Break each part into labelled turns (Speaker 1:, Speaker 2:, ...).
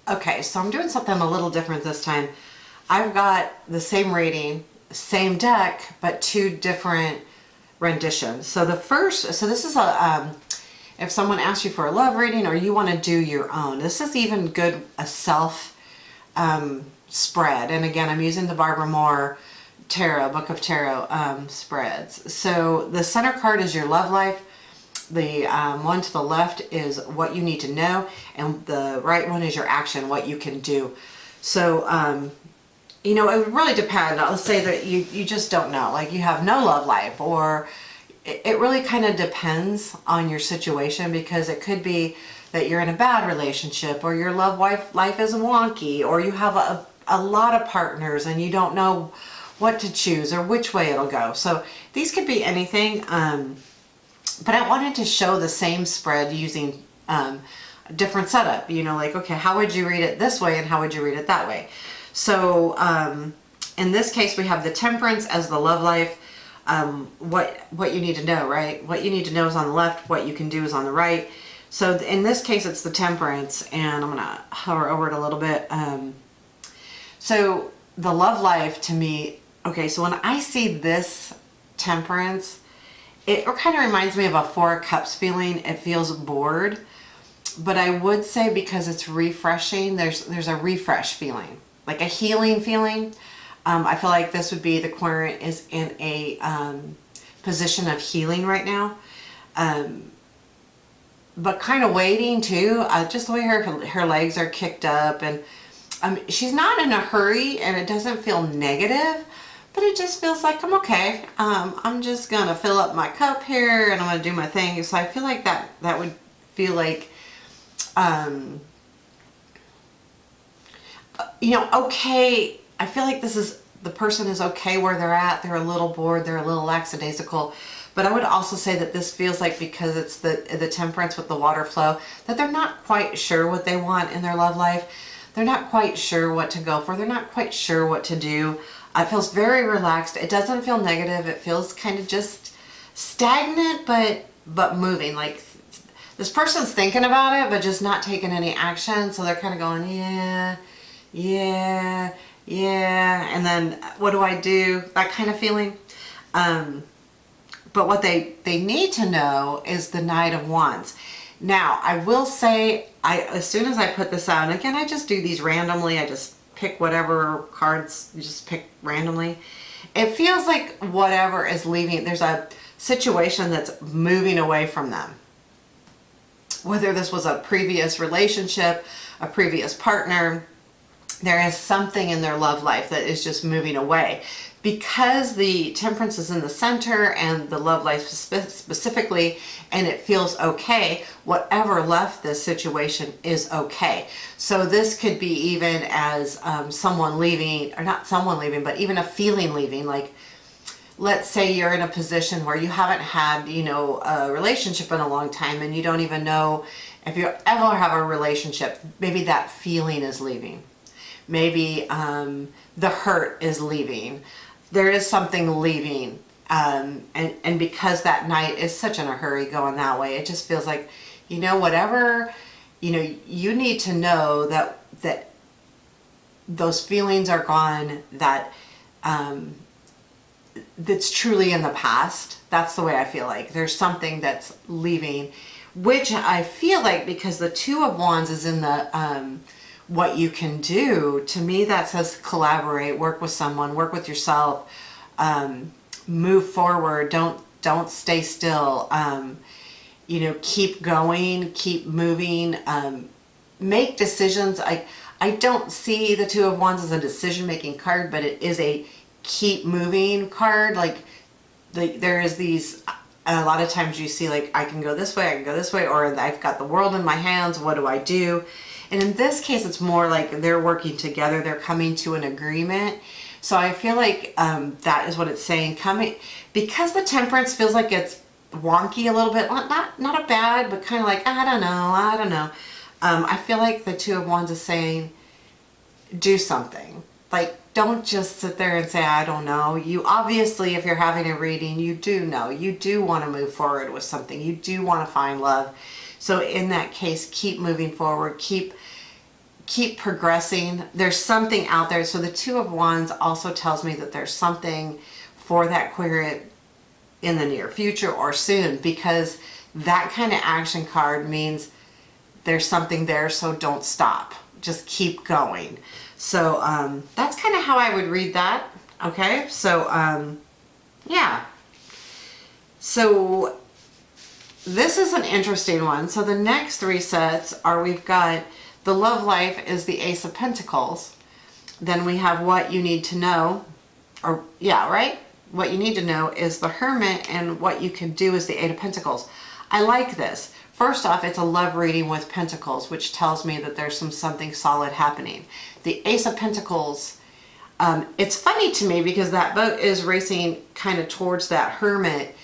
Speaker 1: Okay, so I'm doing something a little different this time. I've got the same reading, same deck, but two different renditions. So this is if someone asks you for a love reading or you want to do your own, this is even good, a self spread. And again, I'm using the Barbara Moore Tarot, Book of Tarot spreads. So the center card is your love life. The one to the left is what you need to know, and the right one is your action, what you can do. So, it would really depend. Let's say that you just don't know, like you have no love life, or it really kind of depends on your situation, because it could be that you're in a bad relationship, or your love life is wonky, or you have a lot of partners and you don't know what to choose or which way it'll go. So these could be anything. But I wanted to show the same spread using a different setup. Like, okay, how would you read it this way and how would you read it that way? So in this case, we have the Temperance as the love life. What you need to know, right? What you need to know is on the left. What you can do is on the right. So in this case, it's the Temperance, and I'm going to hover over it a little bit. So the love life to me, okay, so when I see this Temperance, it kind of reminds me of a Four of Cups feeling. It feels bored, but I would say because it's refreshing, there's a refresh feeling, like a healing feeling. I feel like this would be, the Querent is in a position of healing right now, but kind of waiting too. Just the way her legs are kicked up, and she's not in a hurry, and it doesn't feel negative. But it just feels like I'm okay. I'm just going to fill up my cup here and I'm going to do my thing. So I feel like that would feel like, okay. I feel like the person is okay where they're at. They're a little bored. They're a little lackadaisical. But I would also say that this feels like, because it's the Temperance with the water flow, that they're not quite sure what they want in their love life. They're not quite sure what to go for. They're not quite sure what to do. It feels very relaxed. It doesn't feel negative. It feels kind of just stagnant, but moving. Like this person's thinking about it, but just not taking any action. So they're kind of going, yeah, yeah, yeah. And then what do I do? That kind of feeling. But what they need to know is the Knight of Wands. Now, I will say, as soon as I put this out, and again, I just do these randomly. I just pick whatever cards, you just pick randomly. It feels like whatever is leaving, there's a situation that's moving away from them. Whether this was a previous relationship, a previous partner, there is something in their love life that is just moving away. Because the Temperance is in the center and the love life specifically, and it feels okay, whatever left this situation is okay. So this could be even as someone leaving, or not someone leaving, but even a feeling leaving. Like, let's say you're in a position where you haven't had, a relationship in a long time, and you don't even know if you ever have a relationship. Maybe that feeling is leaving. Maybe the hurt is leaving. There is something leaving, and because that Knight is such in a hurry going that way, it just feels like, whatever, you need to know that those feelings are gone, that that's truly in the past. That's the way I feel like. There's something that's leaving, which I feel like, because the Two of Wands is in the what you can do, to me that says collaborate, work with someone, work with yourself, move forward, don't stay still, keep going, keep moving, make decisions. I don't see the Two of Wands as a decision-making card, but it is a keep moving card. Like there is these, a lot of times you see, like, I can go this way, I can go this way, or I've got the world in my hands, what do I do? And in this case, it's more like they're working together. They're coming to an agreement. So I feel like that is what it's saying. Because the Temperance feels like it's wonky a little bit. Not a bad, but kind of like, I don't know. I feel like the Two of Wands is saying, do something. Like, don't just sit there and say, I don't know. You obviously, if you're having a reading, you do know. You do want to move forward with something. You do want to find love. So in that case, keep moving forward. Keep keep progressing. There's something out there. So the Two of Wands also tells me that there's something for that querent in the near future or soon, because that kind of action card means there's something there, so don't stop. Just keep going. So that's kind of how I would read that. Okay, so yeah. So this is an interesting one. So the next three sets are, we've got the love life is the Ace of Pentacles. Then we have what you need to know, or yeah, right? What you need to know is the Hermit, and what you can do is the Eight of Pentacles. I like this. First off, it's a love reading with Pentacles, which tells me that there's something solid happening. The Ace of Pentacles, it's funny to me because that boat is racing kind of towards that Hermit,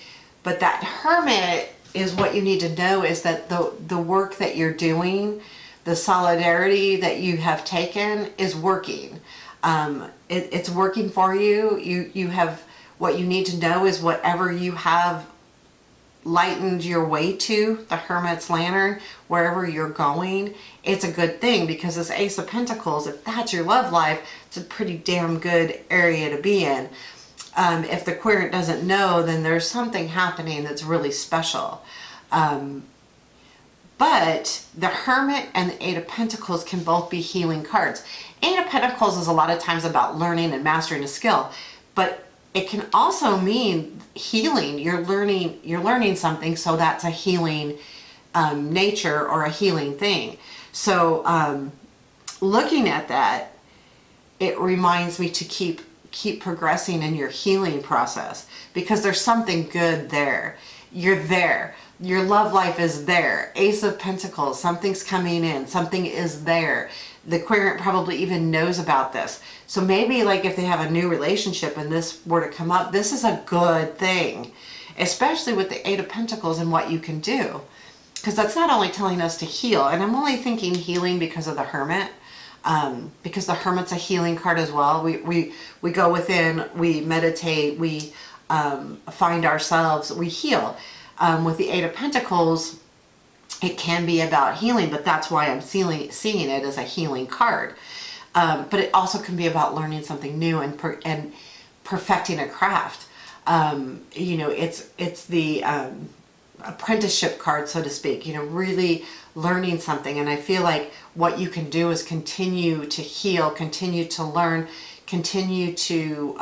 Speaker 1: but that Hermit is what you need to know is that the work that you're doing, the solidarity that you have taken is working. It's working for you. You have, what you need to know is whatever you have lightened your way to, the Hermit's lantern, wherever you're going, it's a good thing, because this Ace of Pentacles, if that's your love life, it's a pretty damn good area to be in. If the querent doesn't know, then there's something happening that's really special. But the Hermit and the Eight of Pentacles can both be healing cards. Eight of Pentacles is a lot of times about learning and mastering a skill, but it can also mean healing. You're learning something, so that's a healing nature or a healing thing. So looking at that, it reminds me to keep progressing in your healing process, because there's something good there. You're there. Your love life is there. Ace of Pentacles, something's coming in, something is there. The querent probably even knows about this. So maybe like if they have a new relationship and this were to come up, this is a good thing, especially with the Eight of Pentacles and what you can do. Because that's not only telling us to heal, and I'm only thinking healing because of the Hermit, because the Hermit's a healing card as well. We go within, we meditate, we find ourselves, we heal. With the Eight of Pentacles, it can be about healing, but that's why I'm seeing it as a healing card. But it also can be about learning something new and perfecting a craft. You know, it's the apprenticeship card, so to speak. You know, really learning something. And I feel like what you can do is continue to heal, continue to learn, continue to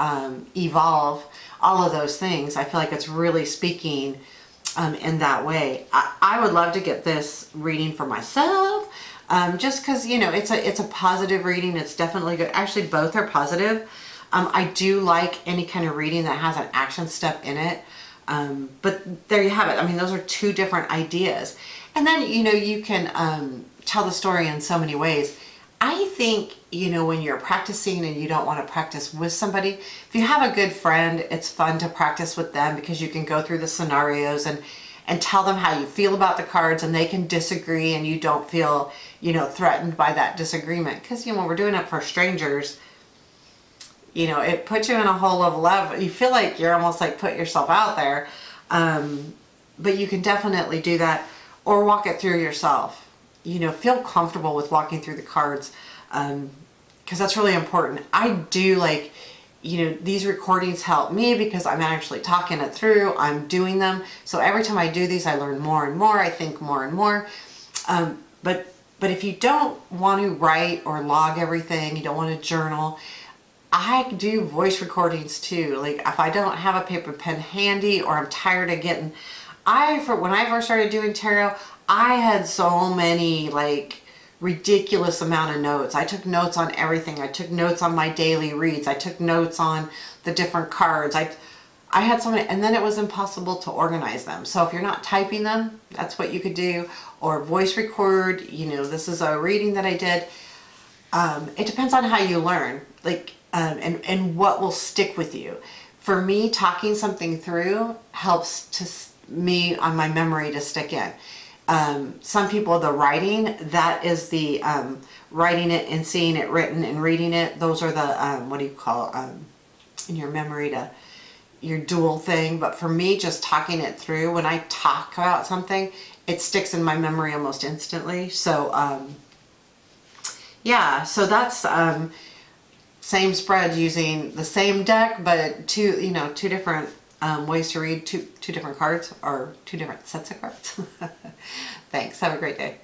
Speaker 1: evolve, all of those things. I feel like it's really speaking in that way. I would love to get this reading for myself, just because, you know, it's a positive reading. It's definitely good. Actually, both are positive. I do like any kind of reading that has an action step in it. But there you have it. I mean, those are two different ideas. And then, you know, you can tell the story in so many ways. I think, you know, when you're practicing and you don't want to practice with somebody, if you have a good friend, it's fun to practice with them, because you can go through the scenarios and tell them how you feel about the cards, and they can disagree and you don't feel, you know, threatened by that disagreement. Because, you know, when we're doing it for strangers, you know, it puts you in a whole level. You feel like you're almost like put yourself out there. But you can definitely do that, or walk it through yourself. You know, feel comfortable with walking through the cards, because that's really important. I do like, you know, these recordings help me because I'm actually talking it through. I'm doing them. So every time I do these, I learn more and more. I think more and more. But if you don't want to write or log everything, you don't want to journal, I do voice recordings too. Like if I don't have a paper pen handy, or I'm tired of getting, when I first started doing tarot, I had so many like ridiculous amount of notes. I took notes on everything. I took notes on my daily reads. I took notes on the different cards. I had so many, and then it was impossible to organize them. So if you're not typing them, that's what you could do, or voice record. You know, this is a reading that I did. It depends on how you learn, like, and what will stick with you. For me, talking something through helps me on my memory to stick in. Some people, the writing, that is the writing it and seeing it written and reading it. Those are the, what do you call, in your memory, your dual thing. But for me, just talking it through, when I talk about something, it sticks in my memory almost instantly. So, Yeah, so that's same spread using the same deck, but two different ways to read two different cards or two different sets of cards. Thanks. Have a great day.